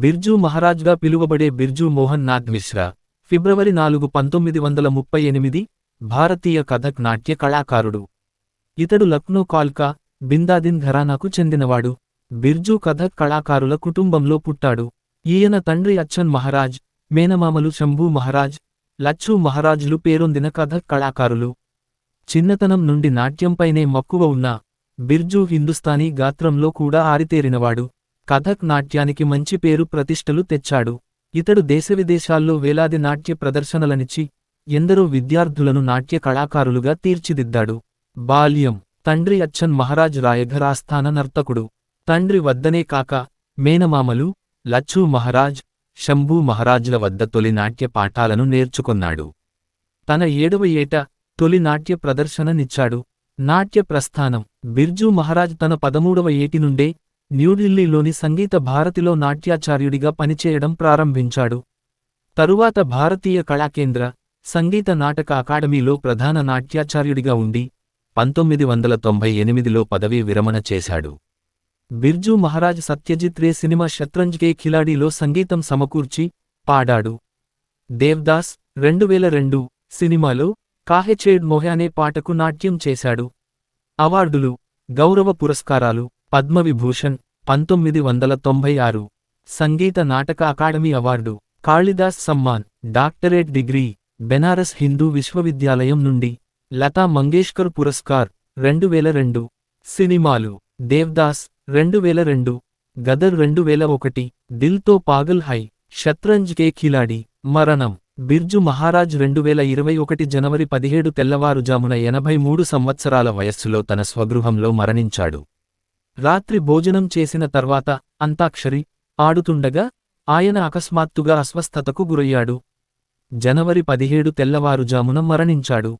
బిర్జూ మహారాజ్గా పిలువబడే బిర్జూ మోహన్ నాథ్ మిశ్రా ఫిబ్రవరి 4, 1938 భారతీయ కథక్ నాట్య కళాకారుడు. ఇతడు లక్నో కాల్కా, బిందాదిన్ ఘరానాకు చెందినవాడు. బిర్జూ కథక్ కళాకారుల కుటుంబంలో పుట్టాడు. ఈయన తండ్రి అచ్చన్ మహారాజ్, మేనమామలు శంభూ మహారాజ్, లచ్చూ మహారాజ్లు పేరొందిన కథక్ కళాకారులు. చిన్నతనం నుండి నాట్యంపైనే మక్కువ ఉన్న బిర్జూ హిందుస్థానీ గాత్రంలో కూడా ఆరితేరినవాడు. కథక్ నాట్యానికి మంచి పేరు ప్రతిష్టలు తెచ్చాడు. ఇతడు దేశవిదేశాల్లో వేలాది నాట్య ప్రదర్శనలనిచ్చి ఎందరో విద్యార్థులను నాట్య కళాకారులుగా తీర్చిదిద్దాడు. బాల్యం. తండ్రి అచ్చన్ మహారాజ్ రాయఘర్ ఆస్థాన నర్తకుడు. తండ్రి వద్దనే కాక మేనమామలు లచ్చూ మహారాజ్, శంభూ మహారాజ్ల వద్ద తొలి నాట్య పాఠాలను నేర్చుకొన్నాడు. తన 7వ ఏట తొలి నాట్య ప్రదర్శననిచ్చాడు. నాట్య ప్రస్థానం. బిర్జూ మహారాజ్ తన 13వ ఏటి నుండే న్యూఢిల్లీలోని సంగీత భారతిలో నాట్యాచార్యుడిగా పనిచేయడం ప్రారంభించాడు. తరువాత భారతీయ కళాకేంద్ర, సంగీత నాటక అకాడమీలో ప్రధాన నాట్యాచార్యుడిగా ఉండి 1998లో పదవీ విరమణ చేశాడు. బిర్జూ మహారాజ్ సత్యజిత్ రే సినిమా షత్రంజ్ కే ఖిలాడీలో సంగీతం సమకూర్చి పాడాడు. దేవ్దాస్ 2002 సినిమాలో కాహె మోహే అనే పాటకు నాట్యం చేశాడు. అవార్డులు, గౌరవ పురస్కారాలు. Padma Vibhushan 1996, Sangeet Natak Akademi award, Kalidas Samman, doctorate degree, Benares Hindu విశ్వవిద్యాలయం నుండి, లతా మంగేష్కర్ పురస్కార్ 2002. సినిమాలు. దేవ్దాస్ 2002, గదర్ 2001, దిల్ తో పాగల్ హై, షత్రంజ్ కే ఖిలాడి. మరణం. బిర్జూ మహారాజ్ 2021 జనవరి 17 తెల్లవారుజామున 83 సంవత్సరాల వయస్సులో తన స్వగృహంలో మరణించాడు. రాత్రి భోజనం చేసిన తర్వాత అంతాక్షరి ఆడుతుండగా ఆయన అకస్మాత్తుగా అస్వస్థతకు గురయ్యాడు. జనవరి 17 తెల్లవారుజామున మరణించాడు.